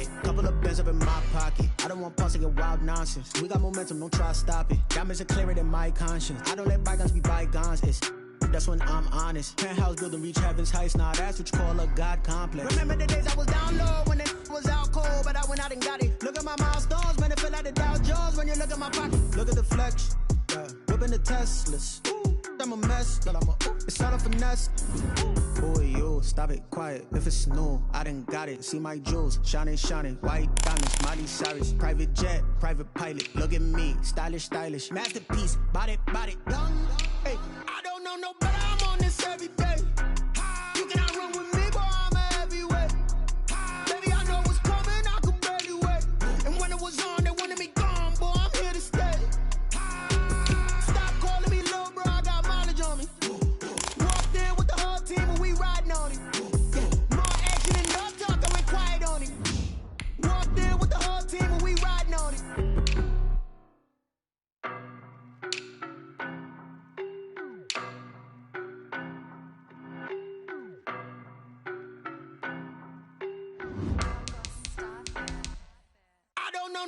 Hey, couple of bins up in my pocket. I don't want pulse to get wild nonsense. We got momentum, don't try to stop it. Diamonds are clearer than my conscience. I don't let bygones be bygones. That's when I'm honest. Penthouse building, reach heaven's heights. Nah, that's what you call a God complex. Remember the days I was down low when it was out cold, but I went out and got it. Look at my milestones, man, it feel like the Dow Jones when you look at my pocket. Look at the flex, yeah. Whipping the Teslas. Ooh, I'm a mess, but it's all a finesse. Boy, you stop it, quiet. If it's new, I done got it. See my jewels, shining, shining. White diamonds, Miley Cyrus. Private jet, private pilot. Look at me, stylish, stylish. Masterpiece, body, young. Hey, I don't know no better. I'm on this every day. You cannot run with me, boy. I'm a heavyweight. Baby, I know what's coming. I could barely wait. And when it was on, they wanted me gone, boy. I'm here to stay. Stop calling me little bro. I got mileage on me. Walked in with the whole team and we riding on it. More action and no talk. I went quiet on it. Walked in with the whole team and we riding on it.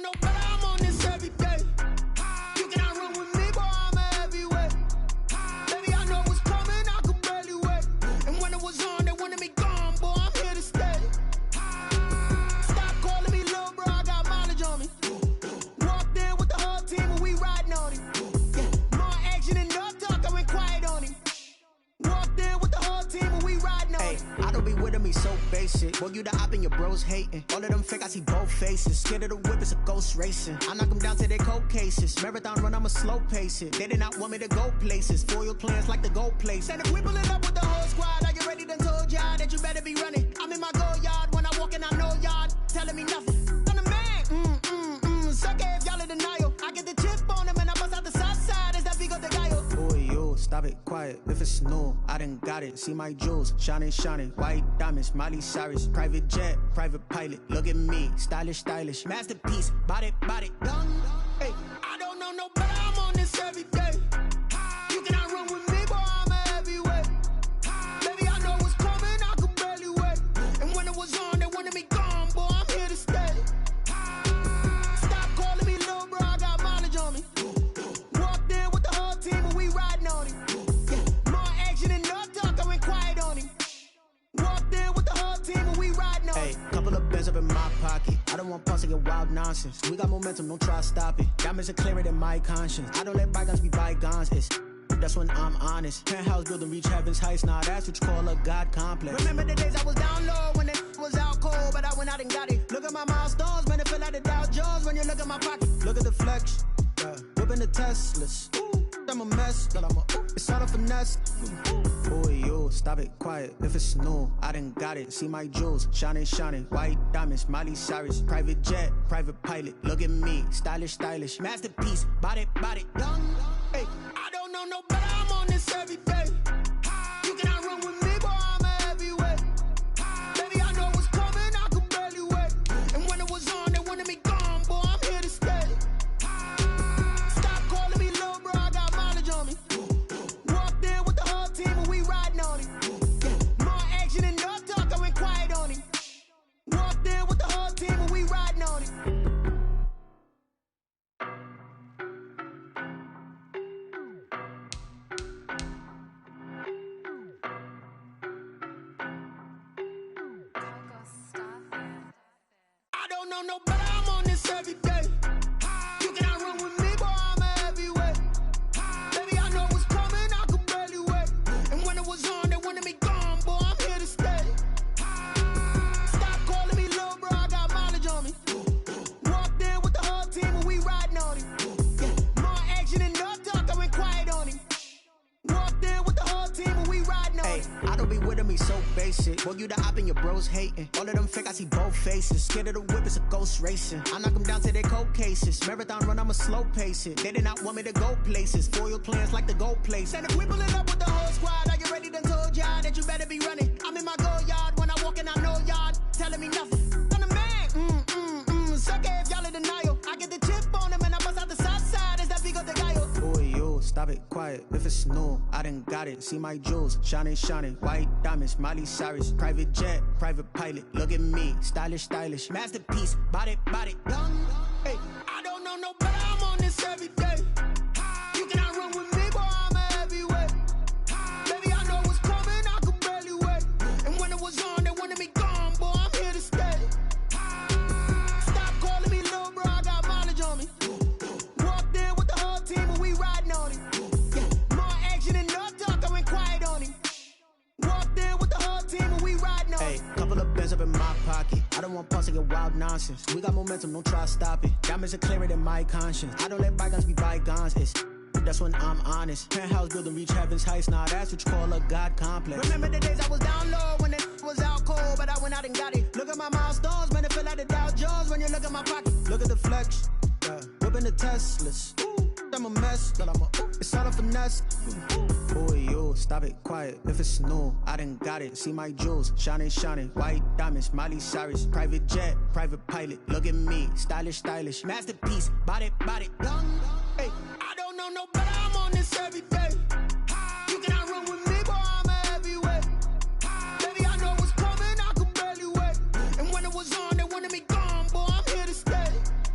No better, I'm on this every day. You cannot run with me, boy, I'm a heavyweight. Baby, I know what's coming, I could barely wait. And when it was on, they wanted me gone, boy, I'm here to stay. Stop calling me little bro, I got mileage on me. Walked in with the whole team and we riding on it. More action and no talk, I went quiet on it. Walked in with the whole team and we riding on it. I don't be with me so basic. Well, you the op and your bros hating. All of them fake, I see both faces. Scared of the whip, it's a ghost racing. I knock them down to their cold cases. Marathon run, I'ma slow pace it. They did not want me to go places. Foil plans like the gold place. And if we pulling up with the whole squad, are you ready? Done told y'all that you better be running. I'm in my go yard. When I walk in, I know y'all telling me nothing. I'm the man. Suck it if y'all in denial. I get the chip on them and I bust out the south side. Is that Vigo de Gallo? Boy, you stop it, quiet. If it's new, I done got it. See my jewels, shining, shining. White diamonds, Miley Cyrus. Private jet, private pilot. Look at me, stylish, stylish. Masterpiece, body, young. Hey, I don't know no better. I'm on this every day. You cannot run with me, boy. I'm a heavyweight. Baby, I know what's coming. I could barely wait. And when it was on, they wanted me gone, boy. I'm here to stay. Stop calling me little bro. I got mileage on me. Walked in with the whole team and we riding on it. More action and no talk. I went quiet on it. Walked in with the whole team and we riding on it. Hey, couple of bins up in my pocket. I don't want pulse to get wild nonsense. We got momentum, don't try to stop it. Diamonds are clearer than my conscience. I don't let bygones be bygones. That's when I'm honest. Penthouse building, reach heaven's heights. Nah, that's what you call a God complex. Remember the days I was down low when it was out cold, but I went out and got it. Look at my milestones, man, it feel like the Dow Jones when you look at my pocket. Look at the flex, yeah. Whipping the Teslas. Ooh, I'm a mess, but it's all a finesse. Boy, you stop it, quiet. If it's new, I done got it. See my jewels, shining, shining. White diamonds, Miley Cyrus. Private jet, private pilot. Look at me, stylish, stylish. Masterpiece, body, young. Hey, I don't know no better. I'm on this every day. You cannot run with me, boy. I'm a heavyweight. Baby, I know what's coming. I could barely wait. And when it was on, they wanted me gone, boy. I'm here to stay. Stop calling me little bro. I got mileage on me. Walked in with the whole team and we riding on it. More action and no talk. I went quiet on it. Walked in with the whole team and we riding on it. No better, I'm on this every day. You cannot run with me, boy, I'm a heavyweight. Baby, I know what's coming, I could barely wait. And when it was on, they wanted me gone, boy, I'm here to stay. Stop calling me little bro, I got mileage on me. Walked in with the whole team and we riding on it. More action and no talk, I went quiet on it. Walked in with the whole team and we riding on it. I don't be with me so basic. Well, you the op and your bros hating. All of them fake, I see both faces. Scared of the whip, it's a ghost racing. I knock them down to their cold cases. Marathon run, I'ma slow pace it. They did not want me to go places. Foil plans like the gold place. And if we pulling up with the whole squad, are you ready? Done told y'all that you better be running. I'm in my go yard. When I walk in, I know y'all telling me nothing. I'm the man. Suck it if y'all in denial. I get the chip on them and I bust out the south side. Is that Vigo de Gallo? Boy, you stop it, quiet. If it's new, I done got it. See my jewels, shining, shining. White diamonds. diamonds, Miley Cyrus, private jet, private pilot. Look at me, stylish, stylish, masterpiece, body, body. Hey, I don't know no better, I'm on this every day. You cannot run with me, boy, I'm a heavyweight. Baby, I know what's coming, I could barely wait. And when it was on, they wanted me gone, boy, I'm here to stay. Stop calling me little bro, I got mileage on me. Walked in with the whole team and we riding on it. Yeah, more action and no talk, I went quiet on him. Walked in with the whole team and we riding on it. Hey, couple of bands up in my pocket. I don't want pulse to get wild nonsense. We got momentum, don't try to stop it. Diamonds are clearer than my conscience. I don't let bygones be bygones. That's when I'm honest. Penthouse building reach heaven's heights. Now that's what you call a God complex. Remember the days I was down low when it was out cold, but I went out and got it. Look at my milestones, man, it feel like the Dow Jones when you look at my pocket. Look at the flex, whipping the Teslas. I'm a mess, but it's all a finesse. Boy, you stop it, quiet. If it's new, I done got it. See my jewels, shining, shining. White diamonds, Miley Cyrus, private jet, private pilot. Look at me, stylish, stylish, masterpiece, body, body. Hey, I don't know no better, I'm on this every day. You cannot run with me, boy, I'm a heavyweight. Baby, I know what's coming, I could barely wait. And when it was on, they wanted me gone, boy, I'm here to stay.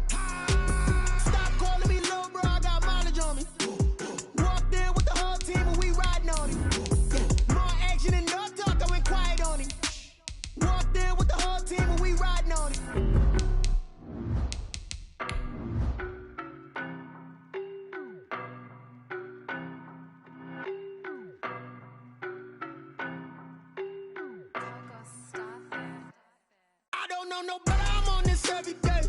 Stop calling me little bro, I got mileage on me. Walked in with the whole team and we riding on him. Yeah, more action and no talk, I went quiet on him. Walked in with the whole team and we riding on him. No better, I'm on this every day.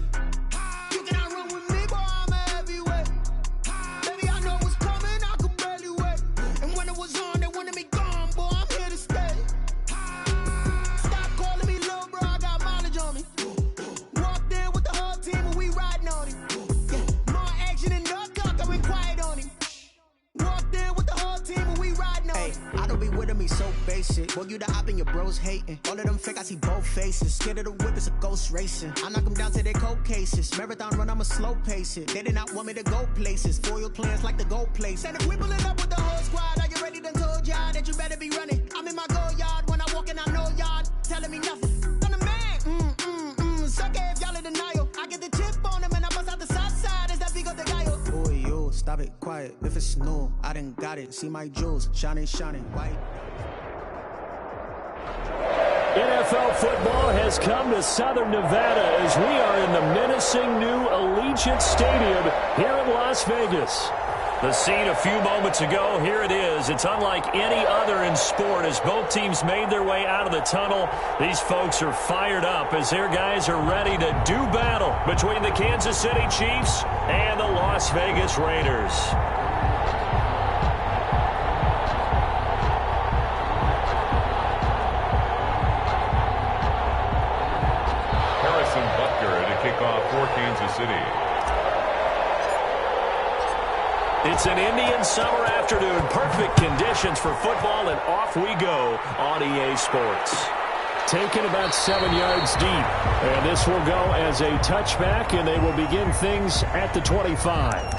You cannot run with me, boy, I'm a heavyweight. Baby, I know what's coming, I could barely wait. And when it was on, they wanted me gone, boy, I'm here to stay. Stop calling me little bro, I got mileage on me. Walked in with the whole team and we riding on him. Yeah, more action and no talk, I went quiet on him. Walked in with the whole team and we riding on him. I don't be with me so basic. Boy, you the op and your bros hating. All of them fake, I see both faces. Scared of the whip, it's a ghost racing. I knock them down to their cold cases. Marathon run, I'ma slow pace it. They did not want me to go places. Foil plans like the gold place. And if we pulling up with the whole squad, are you ready? Done told y'all that you better be running. I'm in my go yard. When I walk in, I know y'all telling me nothing. I'm the man. Suck it if y'all in denial. I get the chip on them and I bust out the south side. Is that Vigo de Gallo? Boy, you stop it, quiet. If it's new, I done got it. See my jewels, shining, shining, white. NFL football has come to Southern Nevada as we are in the menacing new Allegiant Stadium here in Las Vegas. The scene a few moments ago, here it is. It's unlike any other in sport as both teams made their way out of the tunnel. These folks are fired up as their guys are ready to do battle between the Kansas City Chiefs and the Las Vegas Raiders. For Kansas City. It's an Indian summer afternoon. Perfect conditions for football, and off we go on EA Sports. Taken about 7 yards deep, and this will go as a touchback, and they will begin things at the 25.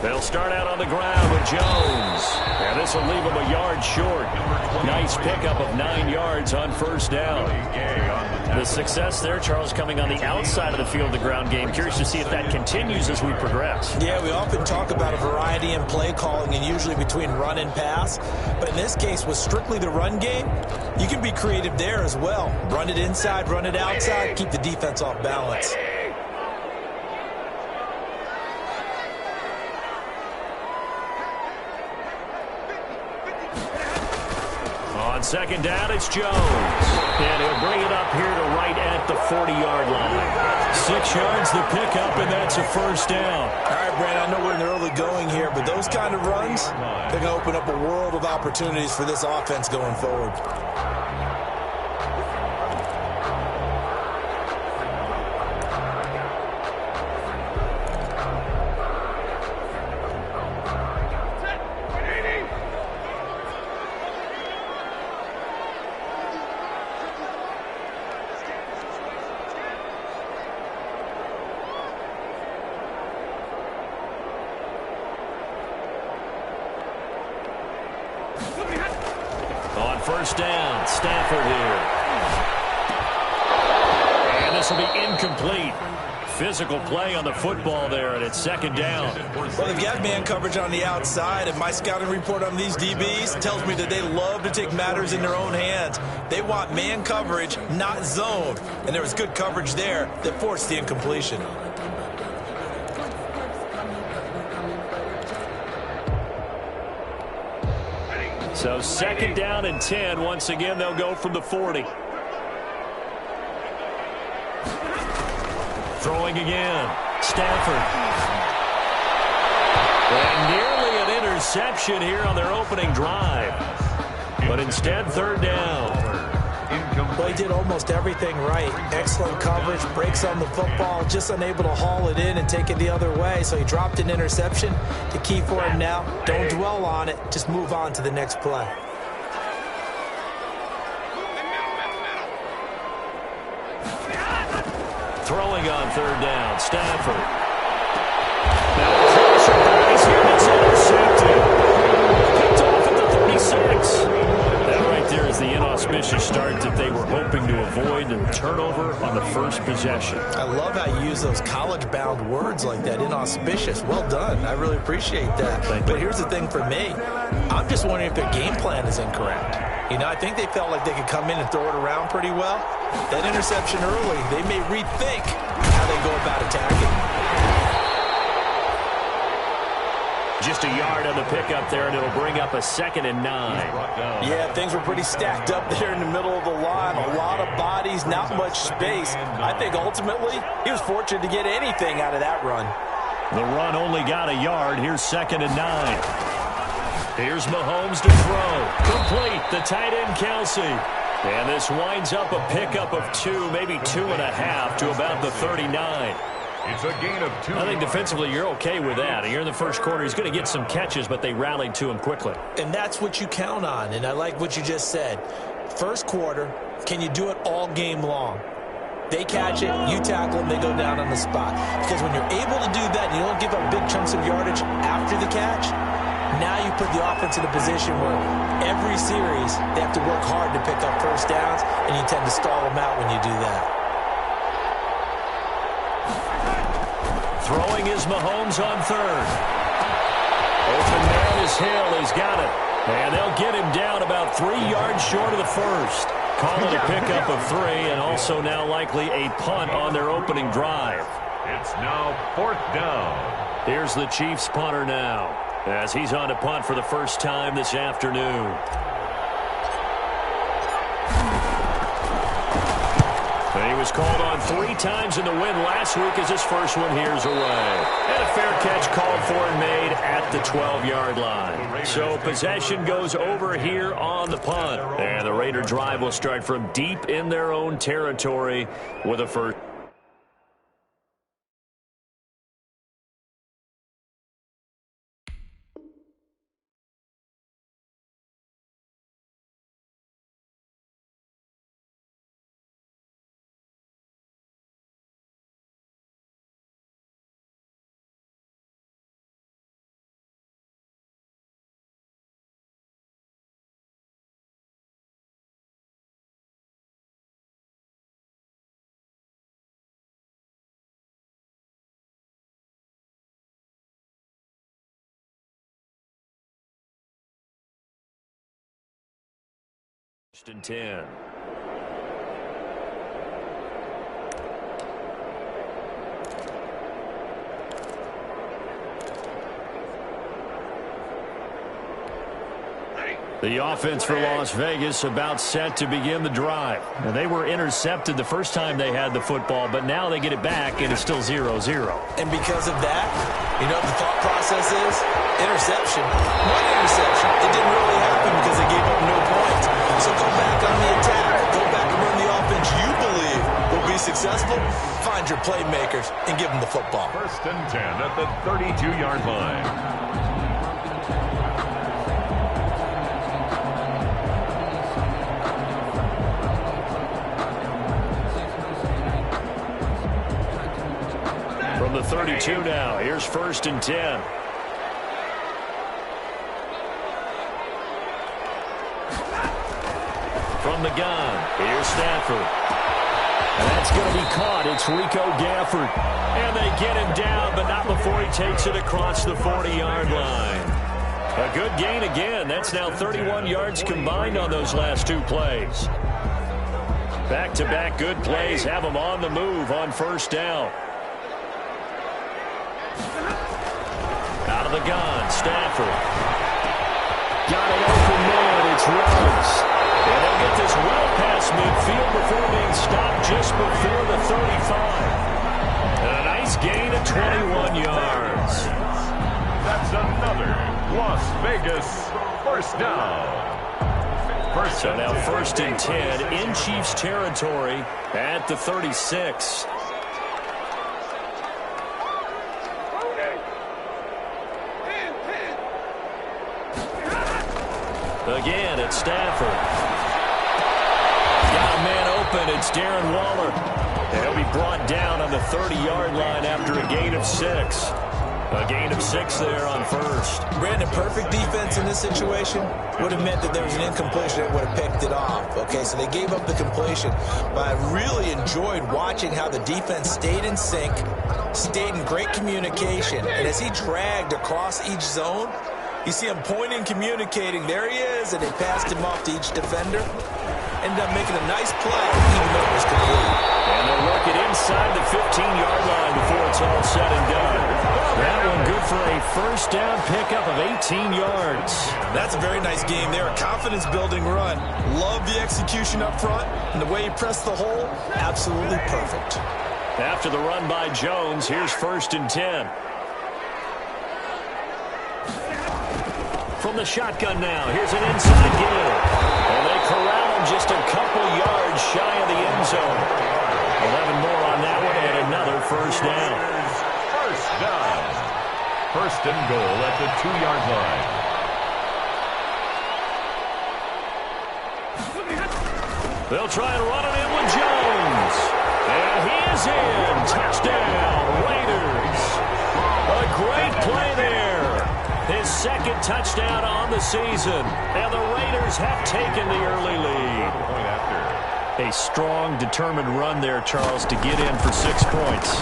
They'll start out on the ground with Jones. And this will leave him a yard short. Nice pickup of 9 yards on first down. The success there, Charles, coming on the outside of the field, the ground game. Curious to see if that continues as we progress. Yeah, we often talk about a variety in play calling and usually between run and pass. But in this case, with strictly the run game, you can be creative there as well. Run it inside, run it outside, keep the defense off balance. second down, it's Jones. And he'll bring it up here to right at the 40-yard line. 6 yards the pickup, and that's a first down. All right, Brandon, I know we're in the early going here, but those kind of runs, they're going to open up a world of opportunities for this offense going forward. On first down, Stafford here. And this will be incomplete. Physical play on the football there, and it's second down. Well, they've got man coverage on the outside, and my scouting report on these DBs tells me that they love to take matters in their own hands. They want man coverage, not zone. And there was good coverage there that forced the incompletion. So second down and 10. Once again, they'll go from the 40. Throwing again. Stafford. And nearly an interception here on their opening drive. But instead, third down. Well, he did almost everything right. Excellent coverage, breaks on the football, just unable to haul it in and take it the other way. So he dropped an interception. The key for him now, don't dwell on it. Just move on to the next play. Throwing on third down, Stafford. Now the pressure guys here, it's intercepted. Picked off at the 36. That right there is the inauspicious start that they were hoping to avoid, and turnover on the first possession. I love how you use those college-bound words like that, inauspicious. Well done. I really appreciate that. But here's the thing for me. I'm just wondering if their game plan is incorrect. You know, I think they felt like they could come in and throw it around pretty well. That interception early, they may rethink how they go about attacking. Just a yard on the pickup there, and it'll bring up a 2nd and 9. Yeah, things were pretty stacked up there in the middle of the line. A lot of bodies, not much space. I think ultimately he was fortunate to get anything out of that run. The run only got a yard. Here's 2nd and 9. Here's Mahomes to throw. Complete. The tight end, Kelsey. And this winds up a pickup of 2, maybe 2.5 to about the 39. It's a gain of 2. I think defensively you're okay with that. Here in the first quarter, he's going to get some catches, but they rallied to him quickly. And that's what you count on, and I like what you just said. First quarter, can you do it all game long? They catch it, you tackle them, they go down on the spot. Because when you're able to do that and you don't give up big chunks of yardage after the catch, now you put the offense in a position where every series they have to work hard to pick up first downs, and you tend to stall them out when you do that. Throwing is Mahomes on third. Open man is Hill. He's got it. And they'll get him down about 3 yards short of the first. Call it a pickup of 3, and also now likely a punt on their opening drive. It's now 4th down. Here's the Chiefs punter now, as he's on to punt for the first time this afternoon. And he was called on 3 times in the win last week as his first one here's away. And a fair catch called for and made at the 12-yard line. So possession goes over here on the punt. And the Raider drive will start from deep in their own territory with a first. And 10. The offense for Las Vegas about set to begin the drive. And they were intercepted the first time they had the football, but now they get it back, and it's still 0-0. And because of that, you know what the thought process is? Interception. One interception. It didn't really happen because they gave up no points. So go back on the attack. Go back and run the offense you believe will be successful. Find your playmakers and give them the football. 1st and 10 at the 32-yard line. From the 32 now, here's 1st and 10. From the gun, here's Stafford. And that's going to be caught. It's Rico Gafford. And they get him down, but not before he takes it across the 40-yard line. A good gain again. That's now 31 yards combined on those last two plays. Back-to-back good plays have them on the move on 1st down. Out of the gun, Stafford. Got it open man, it's Ruggs. And they'll get this well past midfield before being stopped just before the 35. And a nice gain of 21 yards. That's another Las Vegas 1st down. So now 1st and 10 in Chiefs territory at the 36. Again, it's Stafford. Got a man open. It's Darren Waller. And he'll be brought down on the 30-yard line after a gain of 6. A gain of 6 there on 1st. Brandon, perfect defense in this situation would have meant that there was an incompletion that would have picked it off. Okay, so they gave up the completion. But I really enjoyed watching how the defense stayed in sync, stayed in great communication. And as he dragged across each zone, you see him pointing, communicating. There he is, and they passed him off to each defender. Ended up making a nice play, even though it was complete. And they'll work it inside the 15-yard line before it's all said and done. That one good for a 1st down pickup of 18 yards. That's a very nice game there. A confidence-building run. Love the execution up front, and the way he pressed the hole, absolutely perfect. After the run by Jones, here's 1st and 10. From the shotgun now, here's an inside give. And they corral him just a couple yards shy of the end zone. 11 more on that one and another 1st down. 1st down. 1st and goal at the 2-yard line. They'll try and run it in with Jones. And he is in. Touchdown, Raiders. A great play there. His 2nd touchdown on the season. And the Raiders have taken the early lead. A strong, determined run there, Charles, to get in for 6 points.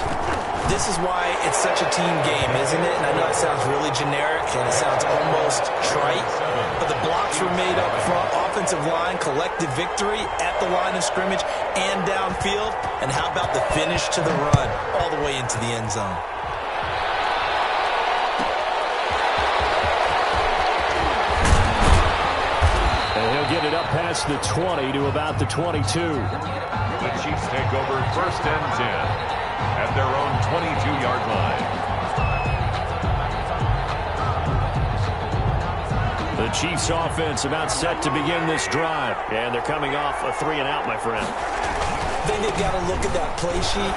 This is why it's such a team game, isn't it? And I know it sounds really generic and it sounds almost trite, but the blocks were made up front. Offensive line, collective victory at the line of scrimmage and downfield. And how about the finish to the run all the way into the end zone? Get it up past the 20 to about the 22. The Chiefs take over 1st and 10 at their own 22-yard line. The Chiefs offense about set to begin this drive. And they're coming off a 3-and-out, my friend. I think they've got to look at that play sheet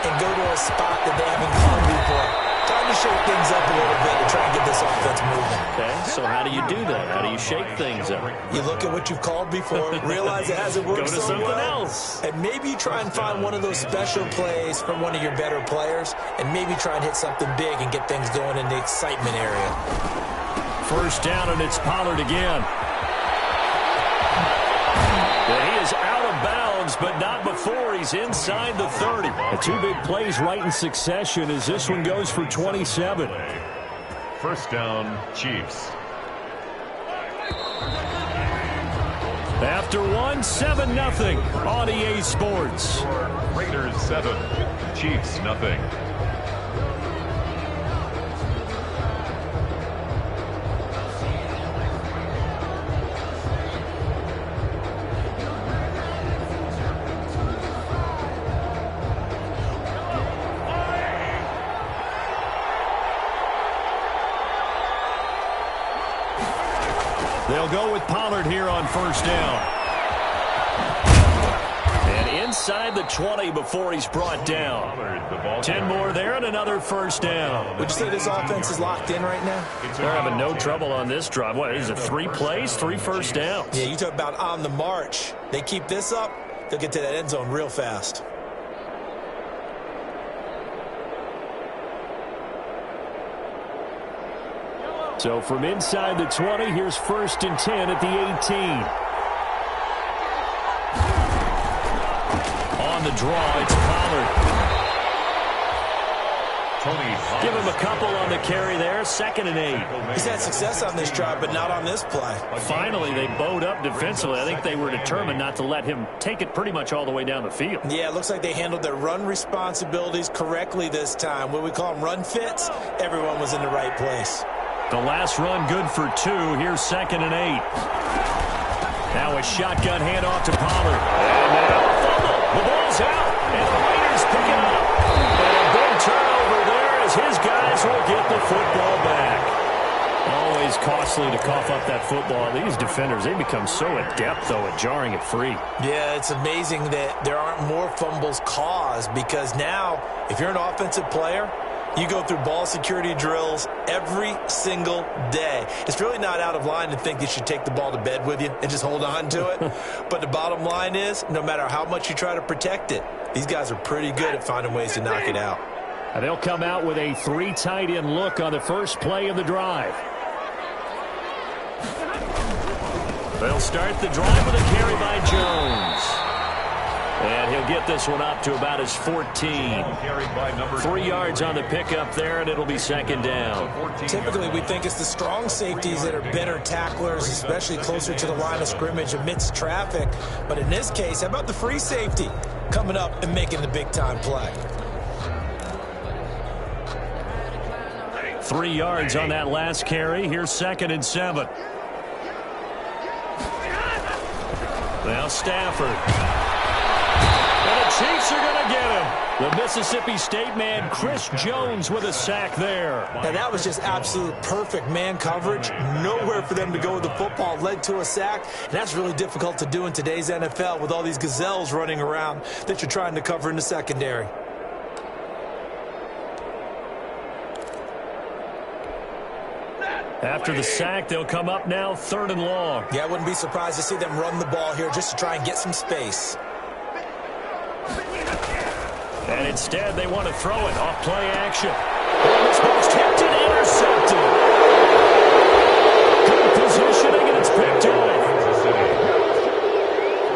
and go to a spot that they haven't gone before. Time to shake things up a little bit to try and get this offense moving. Okay, so how do you do that? How do you shake things up? You look at what you've called before, realize it hasn't worked Go to so something well, else. and maybe you try and find one of those special plays from one of your better players, and maybe try and hit something big and get things going in the excitement area. 1st down, and it's Pollard again. He is out of bounds, but not before he's inside the 30. The 2 big plays right in succession as this one goes for 27. 1st down, Chiefs. After one, 7-0 on EA Sports. Raiders 7, Chiefs 0. They'll go with Pollard here on first down. And inside the 20 before he's brought down. 10 more there and another first down. Would you say this offense is locked in right now? They're having no trouble on this drive. What is it, 3 plays, 3 first downs? Yeah, you talk about on the march. They keep this up, they'll get to that end zone real fast. So from inside the 20, here's first and 10 at the 18. On the draw, it's Pollard. Give him a couple on the carry there, 2nd and 8. He's had success on this drive, but not on this play. Finally, they bowed up defensively. I think they were determined not to let him take it pretty much all the way down the field. Yeah, it looks like they handled their run responsibilities correctly this time. What we call them run fits, everyone was in the right place. The last run good for 2. Here's 2nd and 8. Now a shotgun handoff to Pollard. And now a fumble. The ball's out, and the Raiders pick it up. And a big turnover there as his guys will get the football back. Always costly to cough up that football. These defenders, they become so adept, though, at jarring it free. Yeah, it's amazing that there aren't more fumbles caused because now, if you're an offensive player, you go through ball security drills every single day. It's really not out of line to think you should take the ball to bed with you and just hold on to it. But the bottom line is, no matter how much you try to protect it, these guys are pretty good at finding ways to knock it out. And they'll come out with a 3 tight end look on the first play of the drive. They'll start the drive with a carry by Jones. And he'll get this one up to about his 14. 3 yards on the pickup there, and it'll be 2nd down. Typically, we think it's the strong safeties that are better tacklers, especially closer to the line of scrimmage amidst traffic. But in this case, how about the free safety coming up and making the big-time play? 3 yards on that last carry. Here's 2nd and 7. Now Stafford. And the Chiefs are going to get him. The Mississippi State man, Chris Jones, with a sack there. Now, that was just absolute perfect man coverage. Nowhere for them to go with the football. Led to a sack. And that's really difficult to do in today's NFL with all these gazelles running around that you're trying to cover in the secondary. After the sack, they'll come up now 3rd and long. Yeah, I wouldn't be surprised to see them run the ball here just to try and get some space. And instead, they want to throw it off play action. And this ball's tipped and intercepted. Good positioning, and it's picked up.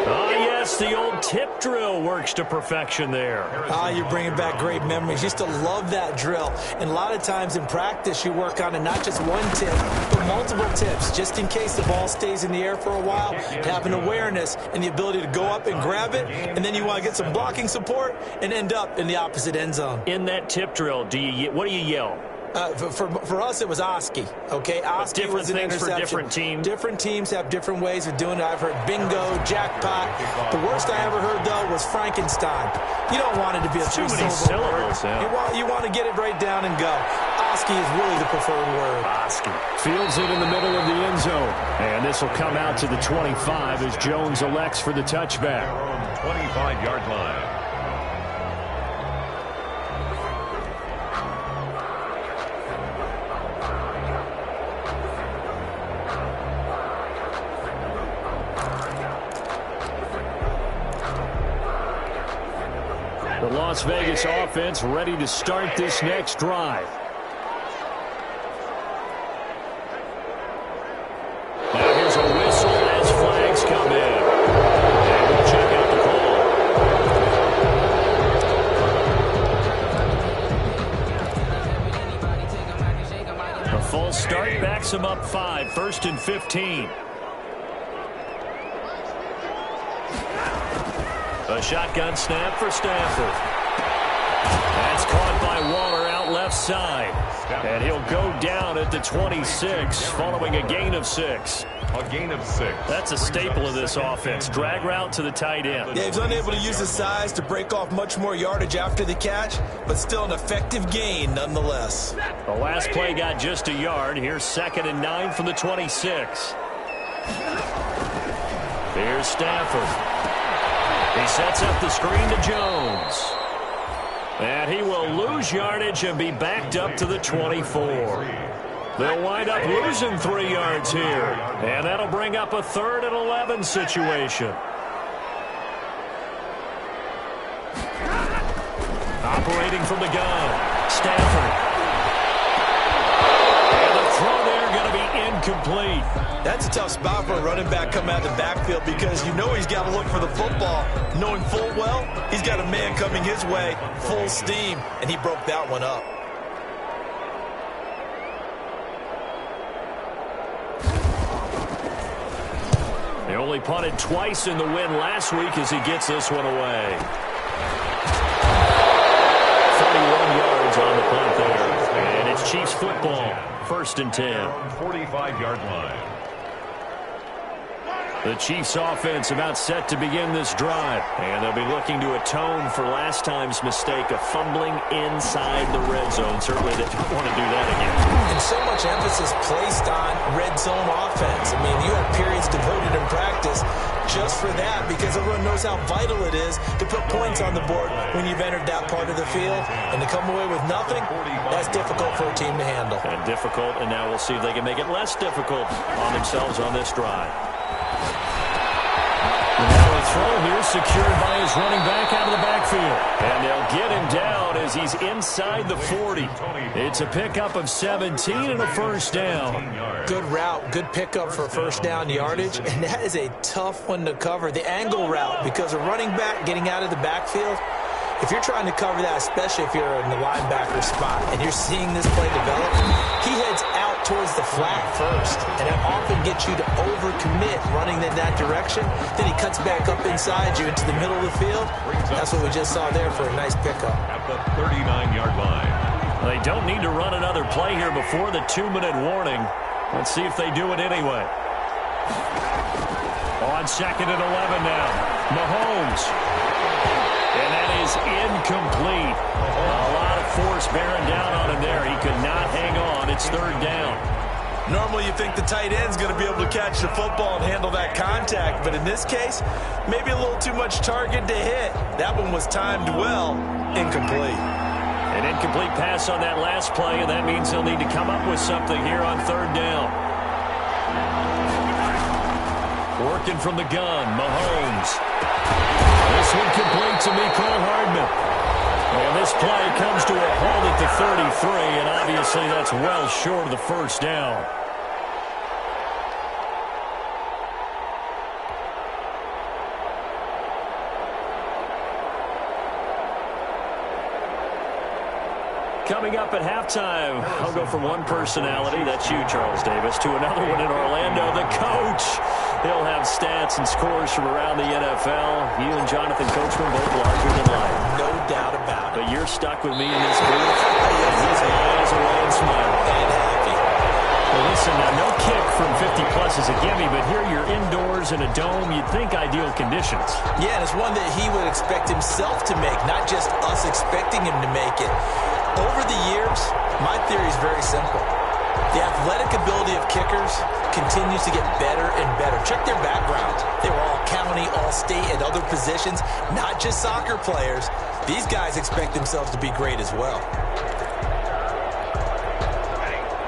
Ah, yes, the old tip drill works to perfection there. Ah, you're bringing back great memories. Used to love that drill. And a lot of times in practice, you work on it, not just one tip, but multiple tips, just in case the ball stays in the air for a while. To have an awareness and the ability to go up and grab it, and then you want to get some blocking support and end up in the opposite end zone. In that tip drill, what do you yell? For us, it was Oski. Okay, Oski was an interception. For different teams. Different teams have different ways of doing it. I've heard bingo, jackpot. The worst I ever heard, though, was Frankenstein. You don't want it to be a too many syllables. You want to get it right down and go. Oski is really the preferred word. Oski fields it in the middle of the end zone. And this will come out to the 25 as Jones elects for the touchback. 25-yard line. The Las Vegas offense ready to start this next drive. Now here's a whistle as flags come in. And we'll check out the call. A false start backs him up 5, 1st and 15. A shotgun snap for Stafford. That's caught by Waller out left side. And he'll go down at the 26 following a gain of 6. A gain of 6. That's a staple of this offense. Drag route to the tight end. Yeah, he's unable to use his size to break off much more yardage after the catch, but still an effective gain nonetheless. The last play got just a yard. Here's 2nd and 9 from the 26. Here's Stafford. He sets up the screen to Jones. And he will lose yardage and be backed up to the 24. They'll wind up losing 3 yards here. And that'll bring up a 3rd and 11 situation. Operating from the gun, Stafford. And the throw there going to be incomplete. That's a tough spot for a running back coming out of the backfield because you know he's got to look for the football, knowing full well he's got a man coming his way, full steam, and he broke that one up. They only punted twice in the win last week as he gets this one away. 41 yards on the punt there. And it's Chiefs football. 1st and 10. 45-yard line. The Chiefs offense about set to begin this drive. And they'll be looking to atone for last time's mistake of fumbling inside the red zone. Certainly they don't want to do that again. And so much emphasis placed on red zone offense. I mean, you have periods devoted in practice just for that because everyone knows how vital it is to put points on the board when you've entered that part of the field. And to come away with nothing, that's difficult for a team to handle. And difficult, and now we'll see if they can make it less difficult on themselves on this drive. And now a throw here secured by his running back out of the backfield. And they'll get him down as he's inside the 40. It's a pickup of 17 and a 1st down. Good route, good pickup for 1st down yardage, and that is a tough one to cover. The angle route, because a running back getting out of the backfield, if you're trying to cover that, especially if you're in the linebacker spot and you're seeing this play develop, he heads out towards the flat first, and it often gets you to overcommit running in that direction. Then he cuts back up inside you into the middle of the field. That's what we just saw there for a nice pickup. At the 39-yard line. They don't need to run another play here before the 2-minute warning. Let's see if they do it anyway. On 2nd and 11 now, Mahomes. And that is incomplete. A lot of force bearing down on him there. He could not hang on. It's 3rd down. Normally you think the tight end's going to be able to catch the football and handle that contact, but in this case, maybe a little too much target to hit. That one was timed well. Incomplete. An incomplete pass on that last play, and that means they'll need to come up with something here on 3rd down. Working from the gun, Mahomes. This one complete to Mecole Hardman. And this play comes to a halt at the 33, and obviously that's well short of the 1st down. Coming up at halftime, I'll go from one personality, that's you, Charles Davis, to another one in Orlando, the coach. He'll have stats and scores from around the NFL. You and Jonathan Coachman both larger than life. No doubt about it. But you're stuck with me in this booth, and he's miles away and smiling. And happy. Well, listen, now, no kick from 50-plus is a gimme, but here you're indoors in a dome. You'd think ideal conditions. Yeah, and it's one that he would expect himself to make, not just us expecting him to make it. Over the years, my theory is very simple. The athletic ability of kickers continues to get better and better. Check their backgrounds. They were all county, all state, and other positions, not just soccer players. These guys expect themselves to be great as well.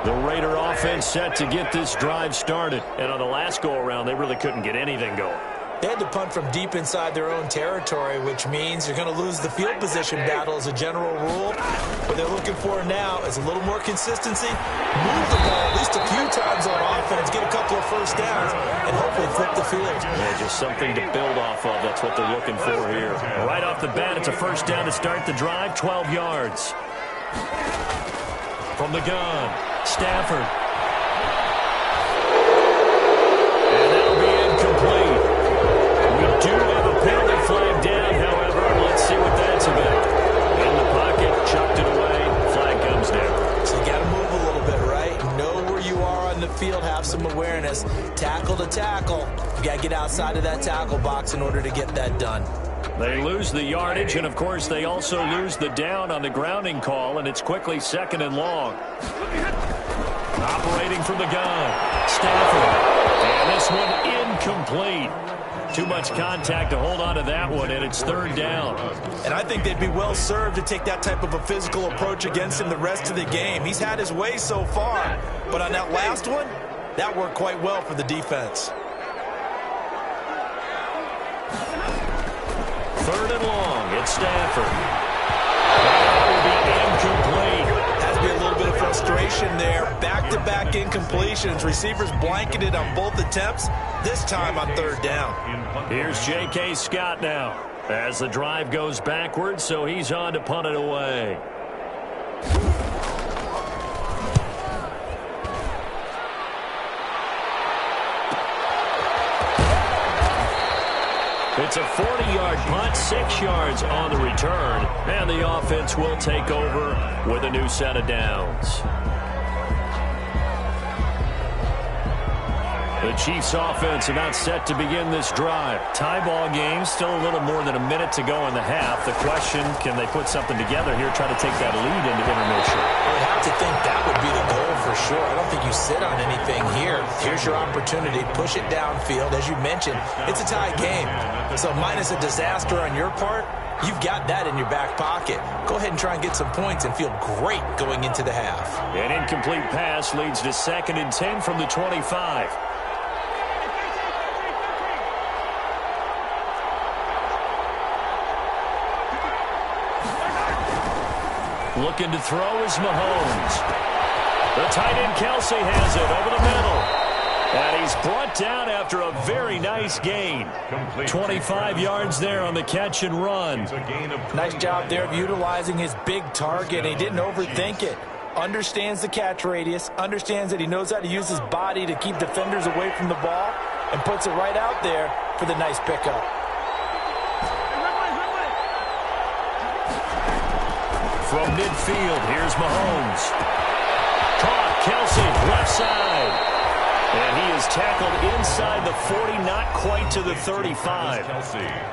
The Raider offense set to get this drive started. And on the last go-around, they really couldn't get anything going. They had to punt from deep inside their own territory, which means you're going to lose the field position battle as a general rule. What they're looking for now is a little more consistency, move the ball at least a few times on offense, get a couple of 1st downs, and hopefully flip the field. Yeah, just something to build off of. That's what they're looking for here. Right off the bat, it's a 1st down to start the drive, 12 yards. From the gun, Stafford. And that'll be incomplete. We do have a penalty flag down, however. Let's see what that's about. In the pocket, chucked it away. Flag comes down. So you got to move a little bit, right? Know where you are on the field, have some awareness. Tackle to tackle. You got to get outside of that tackle box in order to get that done. They lose the yardage, and, of course, they also lose the down on the grounding call, and it's quickly 2nd and long. Operating from the gun, Stafford. And And this one incomplete. Too much contact to hold on to that one, and it's third down. And I think they'd be well served to take that type of a physical approach against him the rest of the game. He's had his way so far, but on that last one, that worked quite well for the defense. Third and long, it's Stafford. That will be incomplete. Has to be a little bit of frustration there. Back-to-back incompletions. Receivers blanketed on both attempts, this time on third down. Here's J.K. Scott now as the drive goes backwards, so he's on to punt it away. It's a 40-yard punt, 6 yards on the return, and the offense will take over with a new set of downs. The Chiefs offense about set to begin this drive. Tie ball game, still a little more than a minute to go in the half. The question, can they put something together here, try to take that lead into intermission? I would have to think that would be the goal for sure. I don't think you sit on anything here. Here's your opportunity. Push it downfield. As you mentioned, it's a tie game. So minus a disaster on your part, you've got that in your back pocket. Go ahead and try and get some points and feel great going into the half. An incomplete pass leads to 2nd and 10 from the 25. Looking to throw is Mahomes. The tight end Kelsey has it over the middle. And he's brought down after a very nice gain. 25 yards there on the catch and run. Nice job there of utilizing his big target. He didn't overthink it. Understands the catch radius. Understands that he knows how to use his body to keep defenders away from the ball. And puts it right out there for the nice pickup. From midfield, here's Mahomes. Caught, Kelsey, left side. And he is tackled inside the 40, not quite to the 35.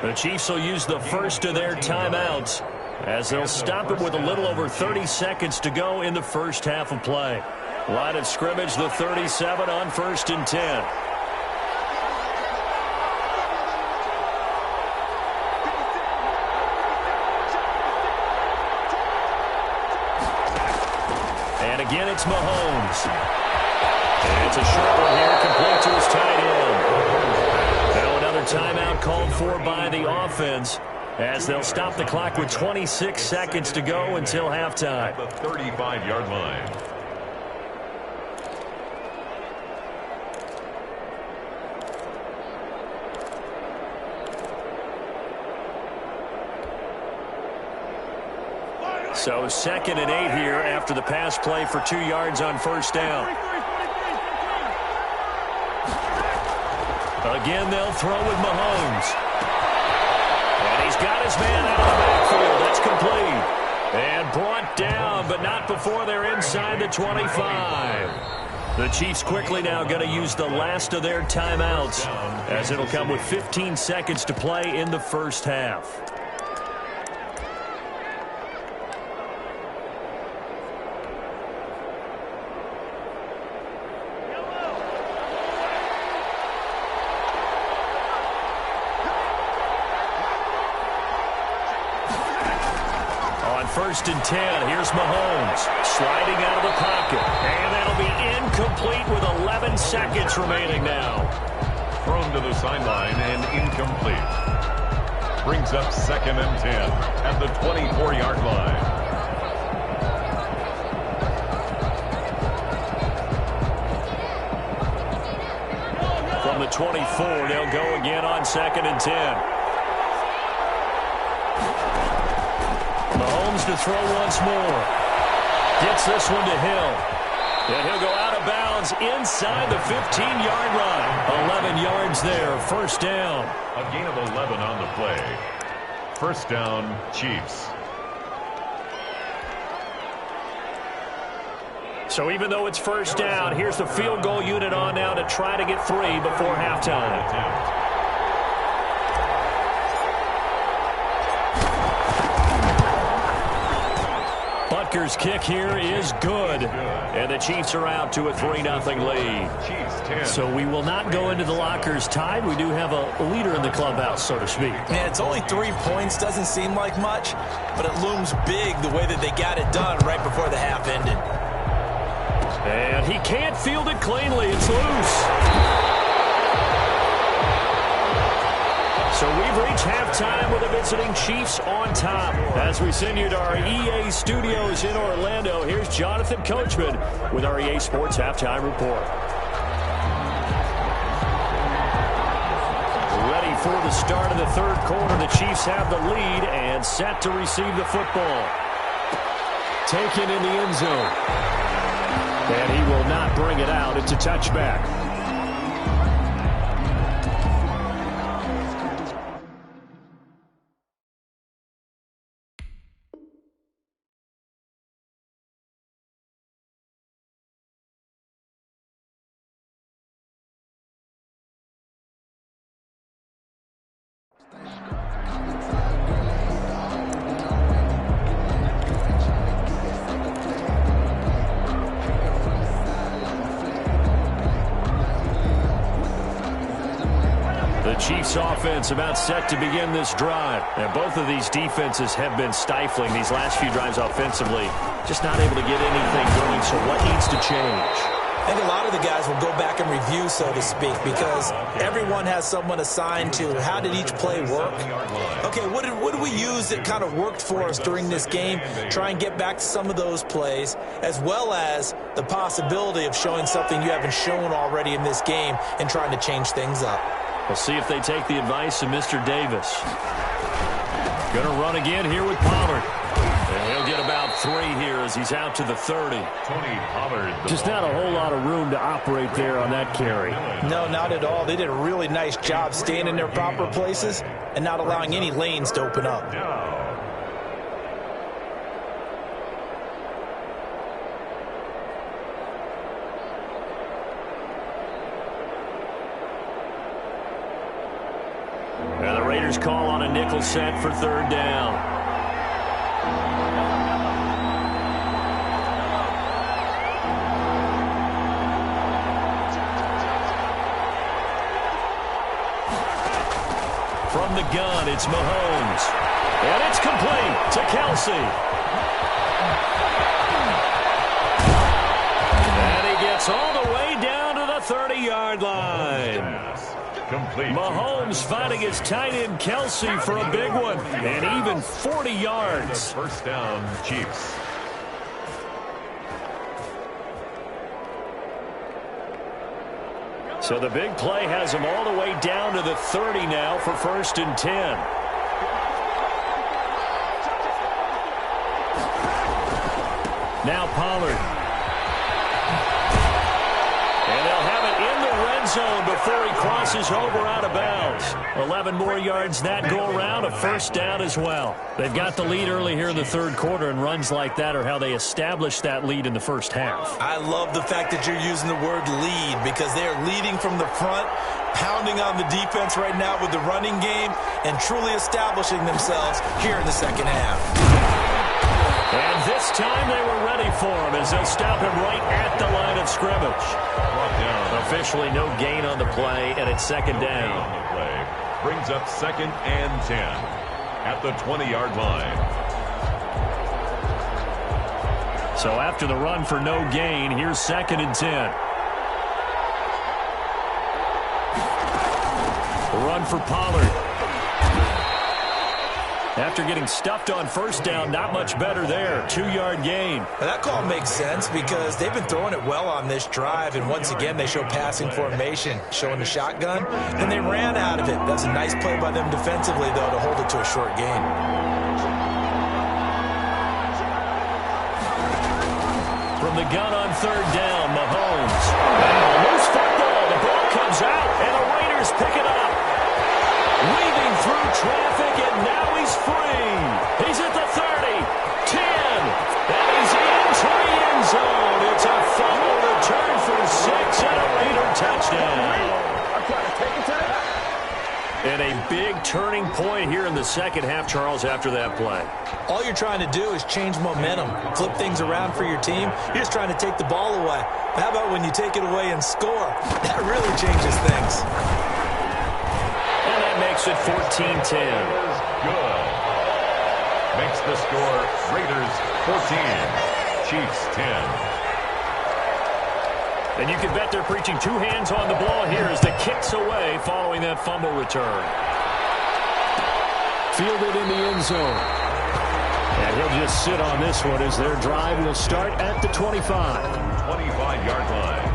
The Chiefs will use the first of their timeouts as they'll stop it with a little over 30 seconds to go in the first half of play. Line of scrimmage, the 37 on 1st and 10. Again, it's Mahomes. And it's a short one here, complete to his tight end. Now another timeout called for by the offense as they'll stop the clock with 26 seconds to go until halftime. The 35-yard line. So 2nd and 8 here after the pass play for 2 yards on first down. Again, they'll throw with Mahomes. And he's got his man out of the backfield. That's complete. And brought down, but not before they're inside the 25. The Chiefs quickly now going to use the last of their timeouts as it'll come with 15 seconds to play in the first half. First and 10. Here's Mahomes sliding out of the pocket. And that'll be incomplete with 11 seconds remaining now. Thrown to the sideline and incomplete. Brings up 2nd and 10 at the 24-yard line. From the 24, they'll go again on 2nd and 10. Mahomes to throw once more. Gets this one to Hill. And he'll go out of bounds inside the 15-yard line. 11 yards there, first down. A gain of 11 on the play. First down, Chiefs. So even though it's first down, here's the field goal unit on now to try to get 3 before halftime. kicker's kick here is good. And the Chiefs are out to a 3-0 lead. So we will not go into the lockers tied. We do have a leader in the clubhouse, so to speak. Man, it's only 3 points. Doesn't seem like much, but it looms big the way that they got it done right before the half ended. And he can't field it cleanly. It's loose. So we've reached halftime with the visiting Chiefs on top. As we send you to our EA studios in Orlando, here's Jonathan Coachman with our EA Sports Halftime Report. Ready for the start of the third quarter. The Chiefs have the lead and set to receive the football. Taken in the end zone. And he will not bring it out. It's a touchback. Chiefs offense about set to begin this drive. And both of these defenses have been stifling these last few drives offensively. Just not able to get anything going, so what needs to change? I think a lot of the guys will go back and review, so to speak, because everyone has someone assigned to how did each play work. Okay, what did we use that kind of worked for us during this game? Try and get back to some of those plays, as well as the possibility of showing something you haven't shown already in this game and trying to change things up. We'll see if they take the advice of Mr. Davis. Going to run again here with Pollard. And he'll get about 3 here as he's out to the 30. Tony Pollard. Just not a whole lot of room to operate there on that carry. No, not at all. They did a really nice job staying in their proper places and not allowing any lanes to open up. And the Raiders call on a nickel set for third down. From the gun, it's Mahomes. And it's complete to Kelsey. And he gets all the way down to the 30-yard line. Complete. Mahomes finding his tight end Kelsey for a big one. And even 40 yards. First down, Chiefs. So the big play has him all the way down to the 30 now for 1st and 10. Now Pollard. And they'll have it in the red zone before he crosses over out of bounds. 11 more yards that go around, a first down as well. They've got the lead early here in the third quarter, and runs like that are how they establish that lead in the first half. I love the fact that you're using the word lead because they are leading from the front, pounding on the defense right now with the running game, and truly establishing themselves here in the second half. And this time they were ready for him as they'll stop him right at the line of scrimmage. Officially no gain on the play, and it's second down. Brings up 2nd and 10 at the 20-yard line. So after the run for no gain, here's 2nd and 10. The run for Pollard. After getting stuffed on first down, not much better there. 2-yard gain. Well, that call makes sense because they've been throwing it well on this drive, and once again they show passing formation, showing the shotgun, and they ran out of it. That's a nice play by them defensively, though, to hold it to a short gain. From the gun on third down, Mahomes. Loose football. The ball comes out, and the Raiders pick it up. Weaving through traffic, and now he's free. He's at the 30, 10, and he's into the end zone. It's a fumble return for 6 and a Raider touchdown. And a big turning point here in the second half, Charles, after that play? All you're trying to do is change momentum, flip things around for your team. You're just trying to take the ball away. How about when you take it away and score? That really changes things. And that makes it 14-10. Good. Makes the score Raiders 14, Chiefs 10. And you can bet they're preaching two hands on the ball here as the kick's away following that fumble return. Fielded in the end zone. And he'll just sit on this one as their drive will start at the 25. 25-yard line.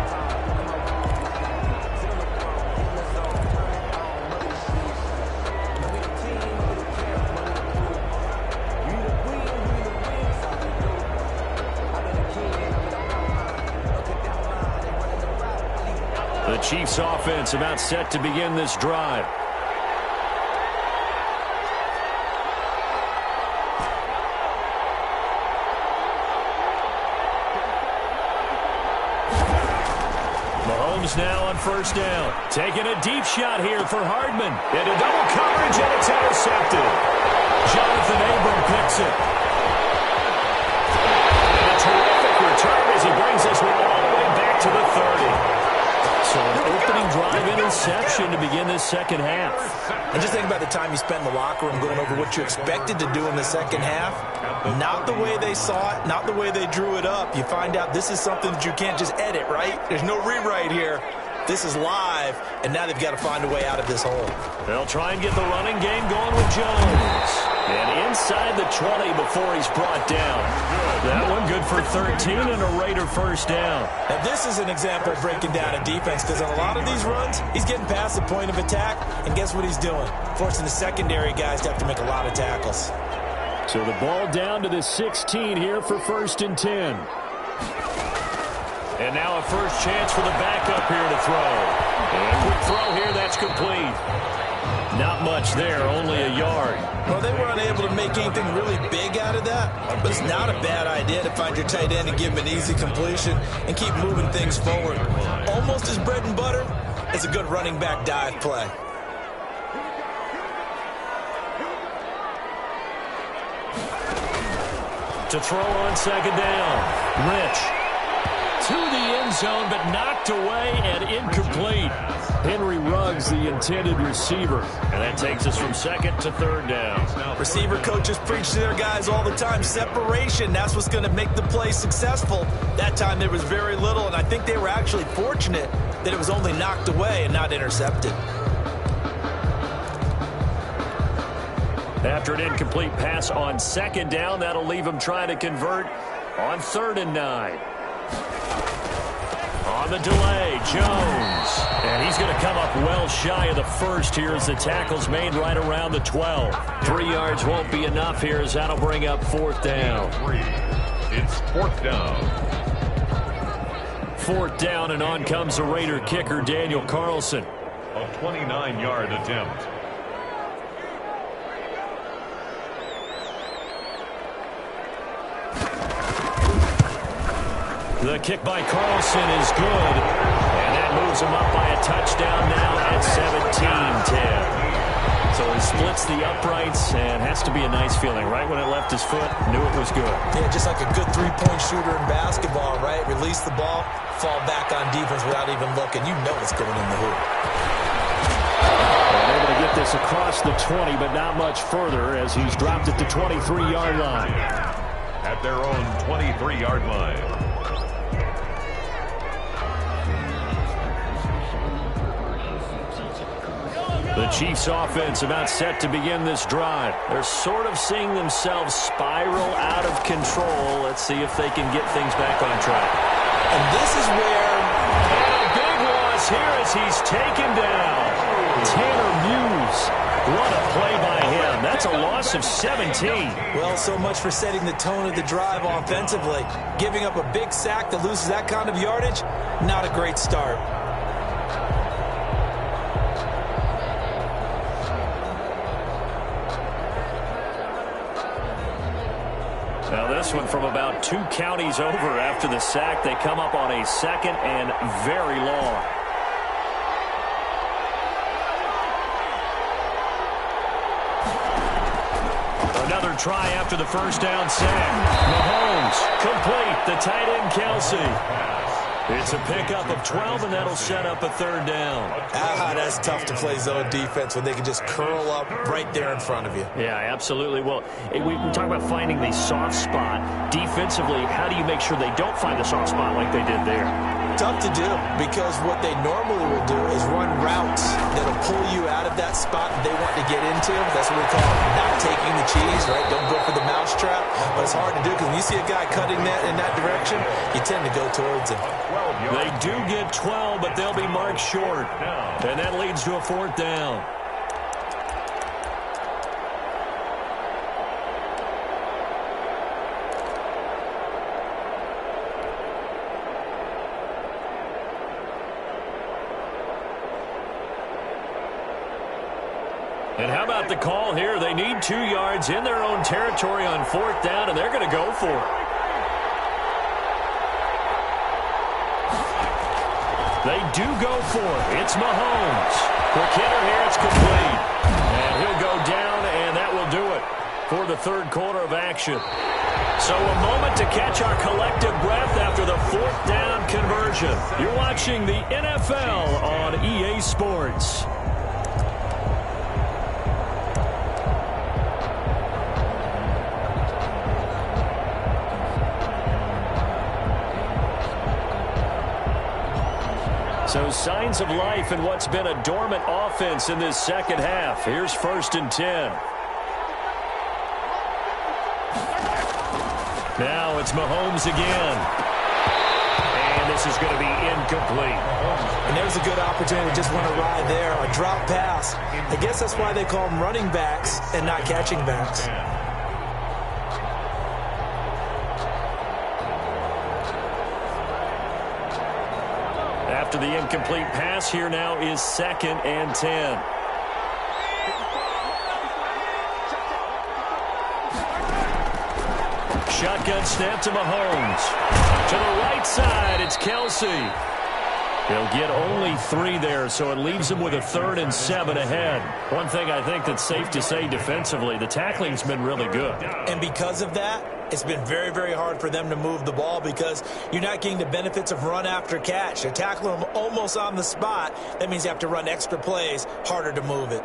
The Chiefs offense about set to begin this drive. Mahomes now on first down. Taking a deep shot here for Hardman. Into double coverage, and it's intercepted. Jonathan Abram picks it. A terrific return as he brings this one all the way back to the 30. So an opening drive interception to begin this second half. And just think about the time you spent in the locker room going over what you expected to do in the second half. Not the way they saw it, not the way they drew it up. You find out this is something that you can't just edit, right? There's no rewrite here. This is live, and now they've got to find a way out of this hole. They'll try and get the running game going with Jones. And inside the 20 before he's brought down. That one good for 13 and a Raider first down. Now this is an example of breaking down a defense, because on a lot of these runs, he's getting past the point of attack, and guess what he's doing? Forcing the secondary guys to have to make a lot of tackles. So the ball down to the 16 here for first and 10. And now a first chance for the backup here to throw. And quick throw here, that's complete. Not much there, only a yard. Well, they were unable to make anything really big out of that, but it's not a bad idea to find your tight end and give him an easy completion and keep moving things forward. Almost as bread and butter as a good running back dive play. To throw on second down. Rich. To the end zone, but knocked away and incomplete. Henry Ruggs, the intended receiver. And that takes us from second to third down. Receiver coaches preach to their guys all the time. Separation, that's what's going to make the play successful. That time there was very little, and I think they were actually fortunate that it was only knocked away and not intercepted. After an incomplete pass on second down, that'll leave him trying to convert on 3rd and 9. On the delay, Jones. And he's going to come up well shy of the first here as the tackle's made right around the 12. 3 yards won't be enough here as that'll bring up 4th down. It's 4th down. 4th down, and on comes the Raider kicker, Daniel Carlson. A 29-yard attempt. The kick by Carlson is good, and that moves him up by a touchdown now at 17-10. So he splits the uprights, and has to be a nice feeling. Right when it left his foot, knew it was good. Yeah, just like a good three-point shooter in basketball, right? Release the ball, fall back on defense without even looking. You know it's going in the hoop. And able to get this across the 20, but not much further as he's dropped at the 23-yard line. At their own 23-yard line. The Chiefs offense about set to begin this drive. They're sort of seeing themselves spiral out of control. Let's see if they can get things back on track. And this is where... And a big loss here as he's taken down. Tanner Muse. What a play by him. That's a loss of 17. Well, so much for setting the tone of the drive offensively. Giving up a big sack that loses that kind of yardage, not a great start. Now this one from about 2 counties over after the sack. They come up on a 2nd and very long. try after the first down sack. Mahomes, complete. The tight end, Kelsey. It's a pickup of 12, and that'll set up a third down. That's tough to play zone defense when they can just curl up right there in front of you. Yeah, absolutely. Well, we talk about finding the soft spot. Defensively, how do you make sure they don't find the soft spot like they did there? Tough to do, because what they normally will do is run routes that'll pull you out of that spot that they want to get into. That's what we call not taking the cheese, right? Don't go for the mousetrap. But it's hard to do, because when you see a guy cutting that in that direction, you tend to go towards him. They do get 12, but they'll be marked short. And that leads to a fourth down. And how about the call here? They need 2 yards in their own territory on fourth down, and they're going to go for it. They do go for it. It's Mahomes. Quick hitter here. It's complete. And he'll go down, and that will do it for the third quarter of action. So a moment to catch our collective breath after the fourth down conversion. You're watching the NFL on EA Sports. So signs of life in what's been a dormant offense in this second half. Here's 1st and 10. Now it's Mahomes again. And this is going to be incomplete. And there's a good opportunity to just want to ride there. A drop pass. I guess that's why they call them running backs and not catching backs. After the incomplete pass, here now is 2nd and 10. Shotgun snap to Mahomes. To the right side, it's Kelsey. They'll get only 3 there, so it leaves them with a 3rd and 7 ahead. One thing I think that's safe to say defensively, the tackling's been really good. And because of that, it's been very, very hard for them to move the ball, because you're not getting the benefits of run after catch. They're tackling them almost on the spot. That means you have to run extra plays, harder to move it.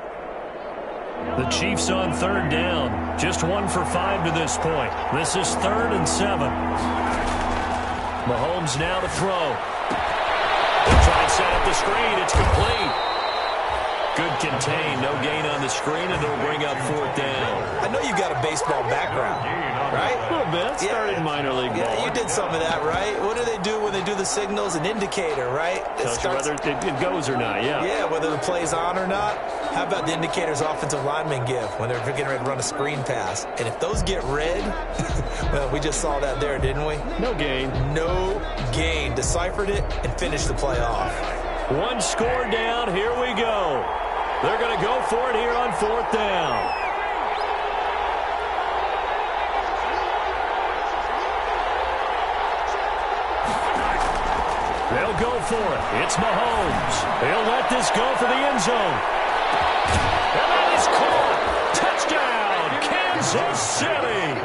The Chiefs on 3rd down. Just 1 for 5 to this point. This is 3rd and 7. Mahomes now to throw. They'll try and set up the screen. It's complete. Good contain. No gain on the screen, and it'll bring up 4th down. I know you've got a baseball background, right? A little bit. Started minor league ball. Yeah, you did some of that, right? What do they do when they do the signals? An indicator, right? Tells you whether it goes or not, yeah. Yeah, whether the play's on or not. How about the indicators offensive linemen give when they're getting ready to run a screen pass? And if those get red, well, we just saw that there, didn't we? No gain. No gain. Deciphered it and finished the play off. 1 score down. Here we go. They're going to go for it here on 4th down. They'll go for it. It's Mahomes. He'll let this go for the end zone. And that is caught. Touchdown, Kansas City.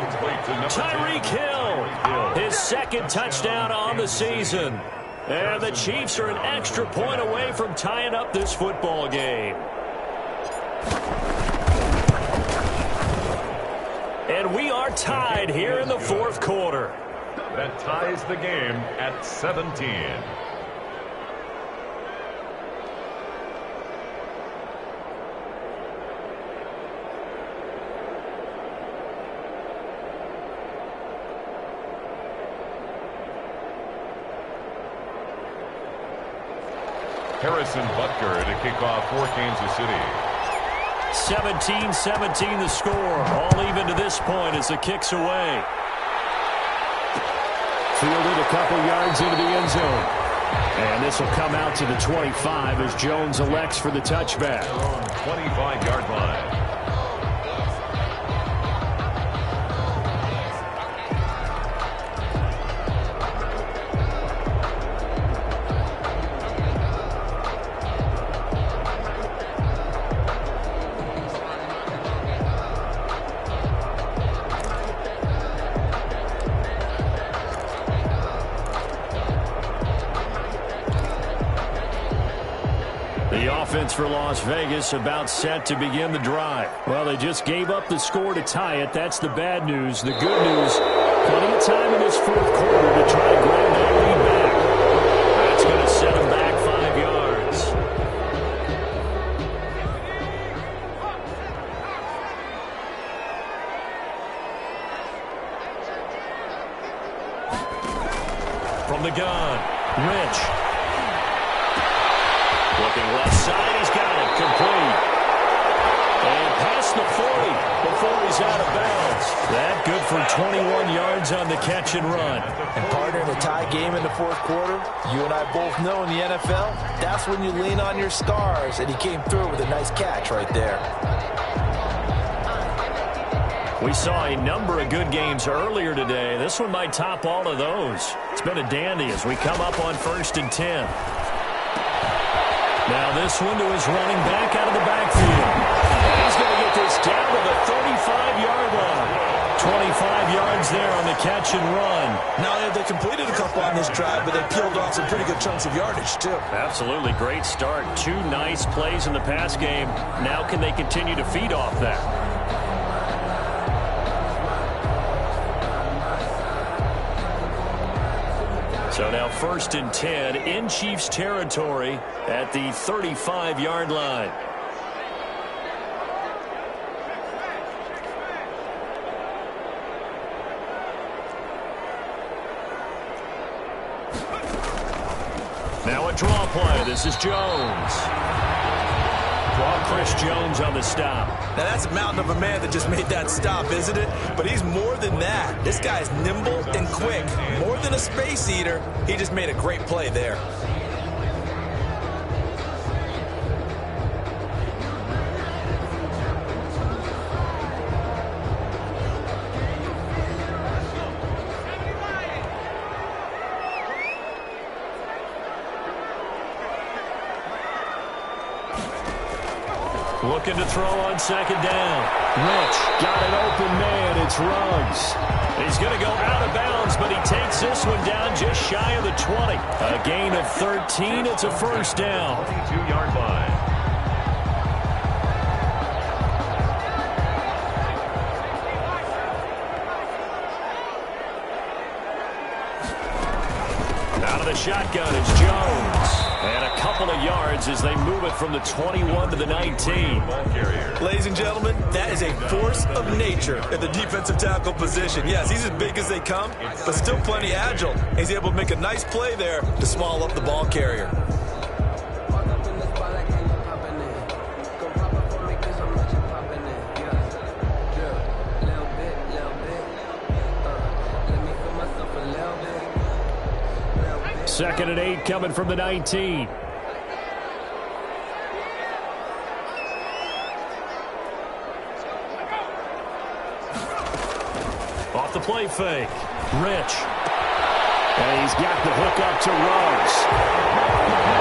Tyreek Hill, his 2nd touchdown on the season. And the Chiefs are an extra point away from tying up this football game. And we are tied here in the 4th quarter. That ties the game at 17. Harrison Butker to kick off for Kansas City. 17-17 the score. All even to this point as the kick's away. Fielded a couple yards into the end zone. And this will come out to the 25 as Jones elects for the touchback. 25-yard line. offense for Las Vegas about set to begin the drive. Well, they just gave up the score to tie it. That's the bad news. The good news, plenty of time in this fourth quarter to try to grab that lead back. That's going to set them back 5 yards. From the gun, Rich. Looking left side, he's got it, complete. And past the 40 before he's out of bounds. That good for 21 yards on the catch and run. And partner, in a tie game in the fourth quarter, you and I both know in the NFL, that's when you lean on your stars, and he came through with a nice catch right there. We saw a number of good games earlier today. This one might top all of those. It's been a dandy as we come up on 1st and 10. Now this one to his running back out of the backfield. He's going to get this down to the 35-yard line. 25 yards there on the catch and run. Not only have they completed a couple on this drive, but they peeled off some pretty good chunks of yardage, too. Absolutely great start. 2 nice plays in the pass game. Now can they continue to feed off that? So now 1st and 10 in Chiefs territory at the 35-yard line. Now a draw play. This is Jones. Chris Jones on the stop. Now that's a mountain of a man that just made that stop, isn't it? But he's more than that. This guy's nimble and quick. More than a space eater, he just made a great play there. Looking to throw on 2nd down. Rich got an open man. It's Ruggs. He's going to go out of bounds, but he takes this one down just shy of the 20. A gain of 13. It's a 1st down. 22-yard line. Out of the shotgun is Jones. And a couple of yards as they move it from the 21 to the 19. Ladies and gentlemen, that is a force of nature at the defensive tackle position. Yes, he's as big as they come, but still plenty agile. He's able to make a nice play there to small up the ball carrier. Second and 8 coming from the 19. Off the play fake. Rich. And he's got the hook up to Ruggs.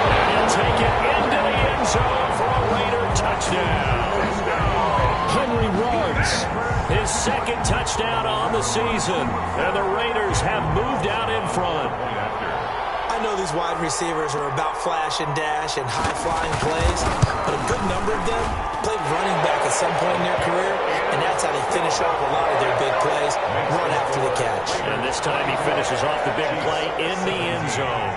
And he'll take it into the end zone for a Raider touchdown. Henry Ruggs, his 2nd touchdown on the season. And the Raiders have moved out in front. I know these wide receivers are about flash and dash and high-flying plays, but a good number of them played running back at some point in their career, and that's how they finish off a lot of their big plays, run after the catch. And this time he finishes off the big play in the end zone.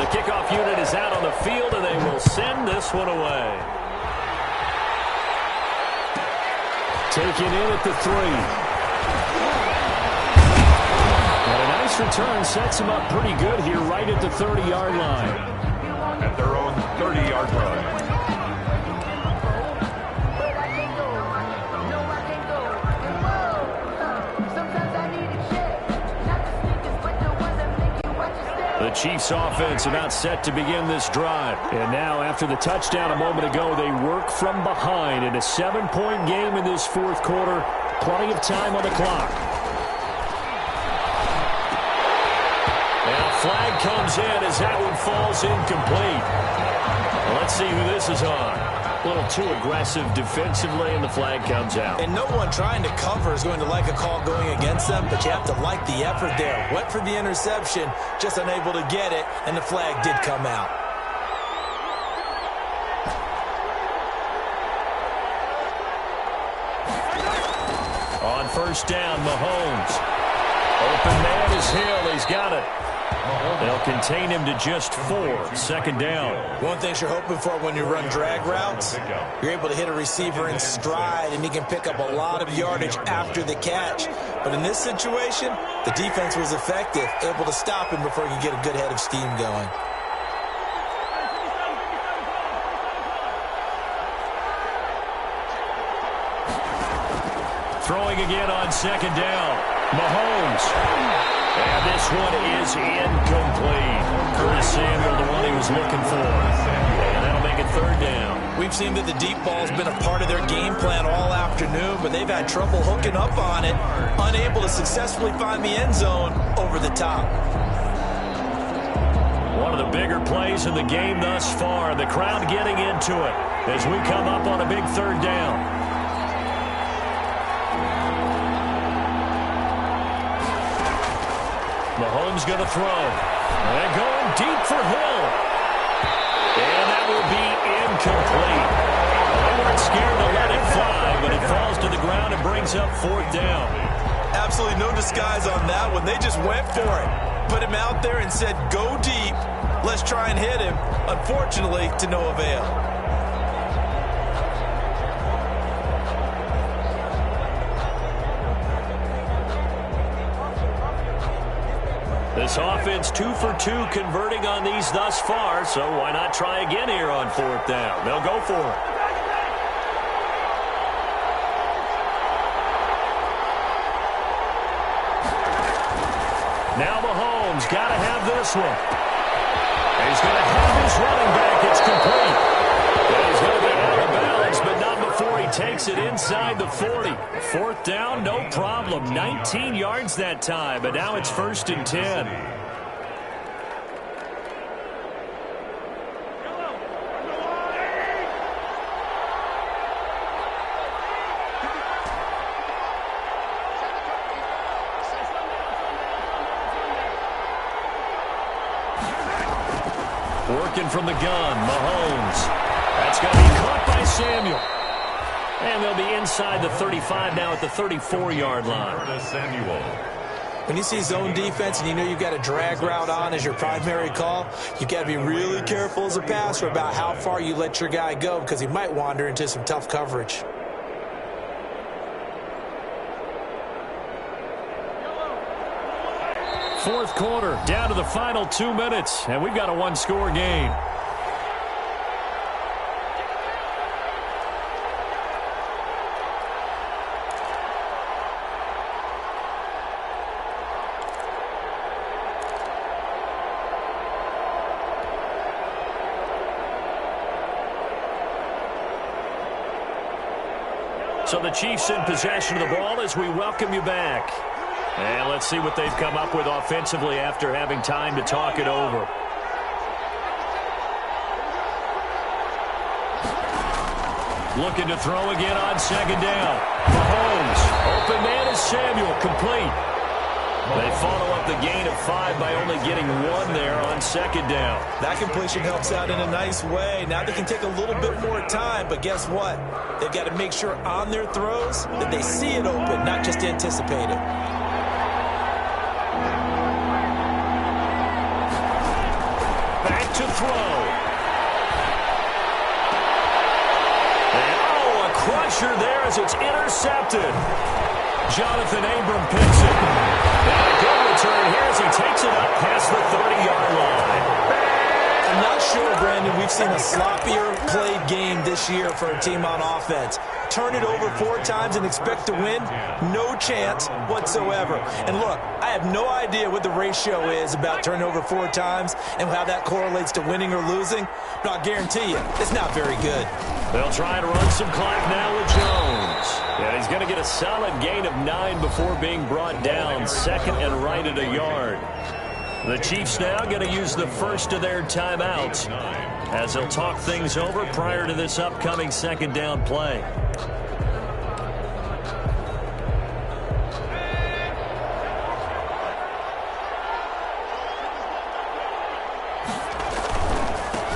The kickoff unit is out on the field, and they will send this one away. Taken in at the 3. Return sets him up pretty good here right at the 30-yard line. At their own 30-yard line. The Chiefs offense about set to begin this drive. And now after the touchdown a moment ago, they work from behind in a 7-point game in this fourth quarter. Plenty of time on the clock. Flag comes in as that one falls incomplete. Well, let's see who this is on. A little too aggressive defensively, and the flag comes out. And no one trying to cover is going to like a call going against them, but you have to like the effort there. Went for the interception, just unable to get it, and the flag did come out. On first down, Mahomes. Open man is Hill. He's got it. They'll contain him to just 4. Second down. One thing you're hoping for when you run drag routes, you're able to hit a receiver in stride, and he can pick up a lot of yardage after the catch. But in this situation, the defense was effective, able to stop him before he could get a good head of steam going. Throwing again on second down. Mahomes. And this one is incomplete. Curtis Samuel, the one he was looking for. And that'll make it third down. We've seen that the deep ball's been a part of their game plan all afternoon, but they've had trouble hooking up on it, unable to successfully find the end zone over the top. One of the bigger plays in the game thus far. The crowd getting into it as we come up on a big third down. Mahomes going to throw. And going deep for Hill. And that will be incomplete. They weren't scared to let it fly, but it falls to the ground and brings up fourth down. Absolutely no disguise on that one. They just went for it. Put him out there and said, go deep. Let's try and hit him. Unfortunately, to no avail. This offense 2 for 2 converting on these thus far, so why not try again here on fourth down? They'll go for it. Now Mahomes got to have this one. He's going to have his running back. It's complete. He's going to be out of bounds, but not before he takes it inside the 40. Fourth down, no problem. 19 yards that time, but now it's 1st and 10. Working from the gun, Mahomes. That's going to be caught by Samuel. And they'll be inside the 35 now at the 34-yard line. Samuel. When you see zone defense and you know you've got a drag route on as your primary call, you've got to be really careful as a passer about how far you let your guy go because he might wander into some tough coverage. Fourth quarter, down to the final 2 minutes, and we've got a one-score game. So the Chiefs in possession of the ball as we welcome you back. And let's see what they've come up with offensively after having time to talk it over. Looking to throw again on second down. Mahomes. Open man is Samuel. Complete. They follow up the gain of 5 by only getting 1 there on second down. That completion helps out in a nice way. Now they can take a little bit more time, but guess what? They've got to make sure on their throws that they see it open, not just anticipate it. Back to throw. And oh, a crusher there as it's intercepted. Jonathan Abram picks it. And a good return here as he takes it up past the 30-yard line. I'm not sure, Brandon, we've seen a sloppier played game this year for a team on offense. Turn it over 4 times and expect to win? No chance whatsoever. And look, I have no idea what the ratio is about turning over 4 times and how that correlates to winning or losing, but I'll guarantee you, it's not very good. They'll try to run some clock now with Jones. Yeah, he's going to get a solid gain of 9 before being brought down. Second and right at a yard. The Chiefs now going to use the first of their timeouts as they'll talk things over prior to this upcoming second down play.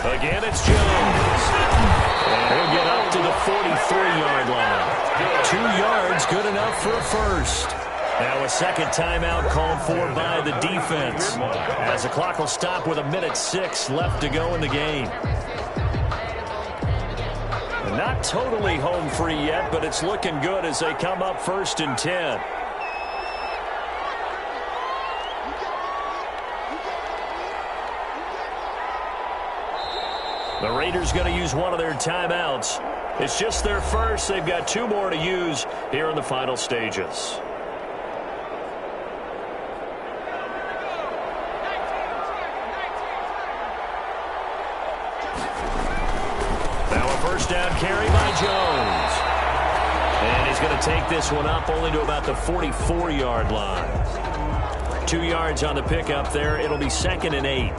Again, it's Jones. And he'll get up to the 43-yard line. 2 yards, good enough for a first. Now a second timeout called for by the defense, as the clock will stop with 1:06 left to go in the game. Not totally home free yet, but it's looking good as they come up 1st and 10. The Raiders going to use one of their timeouts. It's just their first. They've got 2 more to use here in the final stages. Now a first down carry by Jones. And he's going to take this one up only to about the 44-yard line. 2 yards on the pickup there. It'll be 2nd and 8.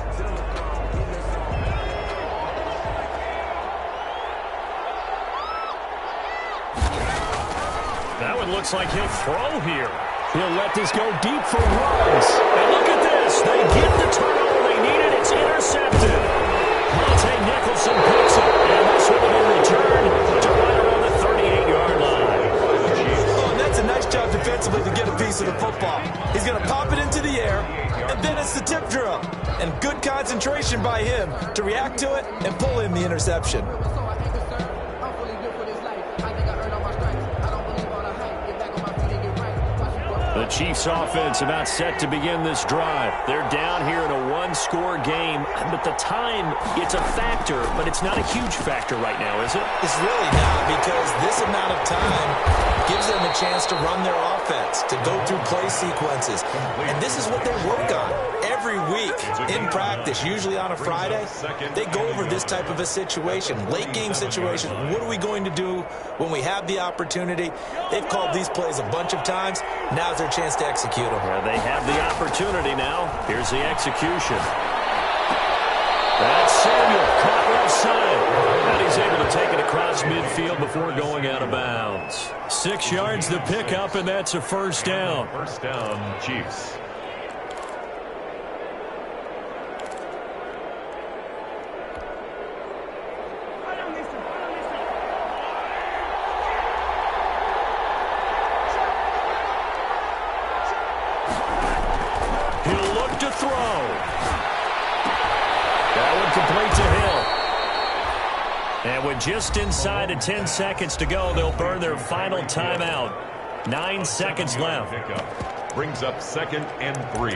Looks like he'll throw here. He'll let this go deep for runs. And look at this. They get the turnover they needed. It's intercepted. Monte Nicholson picks it. And this will be returned to right around the 38-yard line. Oh, and that's a nice job defensively to get a piece of the football. He's going to pop it into the air, and then it's the tip drill. And good concentration by him to react to it and pull in the interception. The Chiefs offense about set to begin this drive. They're down here in a 1-score game, but the time, it's a factor, but it's not a huge factor right now, is it? It's really not, because this amount of time gives them a chance to run their offense, to go through play sequences. And this is what they work on every week in practice, usually on a Friday. They go over this type of a situation, late game situation. What are we going to do when we have the opportunity? They've called these plays a bunch of times. Now's their chance to execute them. Yeah, they have the opportunity now. Here's the execution. That's Samuel, caught left side. And he's able to take it across midfield before going out of bounds. 6 yards the pickup, and that's a first down. First down, Chiefs. To throw. That one complete to Hill. And with just inside of 10 seconds to go, they'll burn their final timeout. 9 seconds left. Pickup brings up 2nd and 3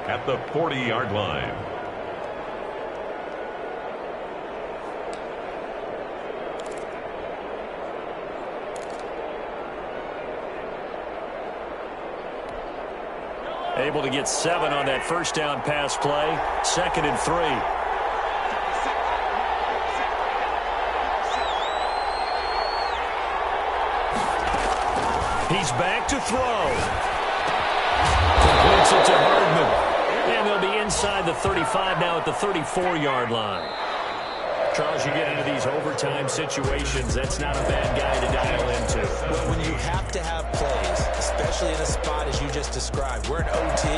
at the 40-yard line. Able to get 7 on that first down pass play. 2nd and 3. He's back to throw. Completes it to Hardman. And they'll be inside the 35 now at the 34-yard line. Charles, you get into these overtime situations, that's not a bad guy to dial into. Well, when you have to have plays, especially in a spot as you just described, we're in OT,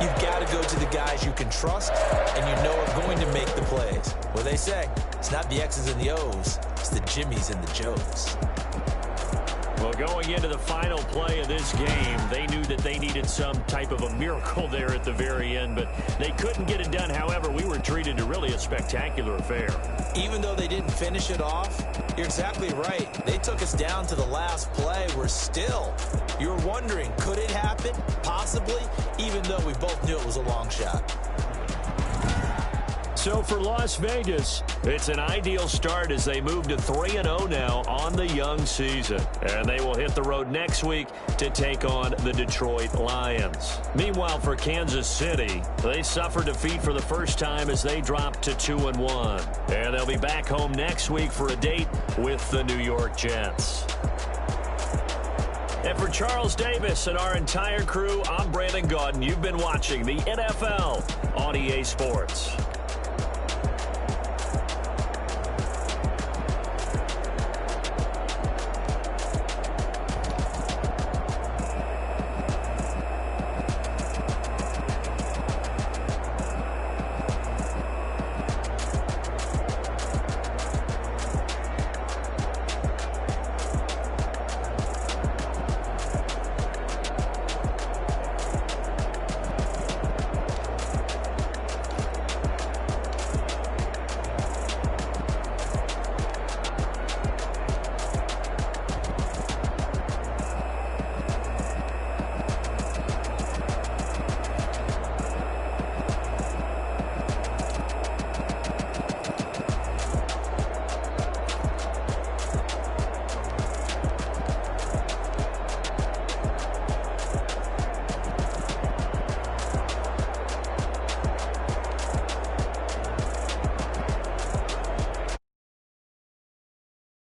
you've got to go to the guys you can trust and you know are going to make the plays. Well, they say, it's not the X's and the O's, it's the Jimmys and the Joes. Well, going into the final play of this game, they knew that they needed some type of a miracle there at the very end, but they couldn't get it done. However, we were treated to really a spectacular affair. Even though they didn't finish it off, you're exactly right. They took us down to the last play. We're still, you're wondering, could it happen? Possibly, even though we both knew it was a long shot. So for Las Vegas, it's an ideal start as they move to 3-0 now on the young season. And they will hit the road next week to take on the Detroit Lions. Meanwhile, for Kansas City, they suffered defeat for the first time as they dropped to 2-1. And they'll be back home next week for a date with the New York Jets. And for Charles Davis and our entire crew, I'm Brandon Gaudin. You've been watching the NFL on EA Sports.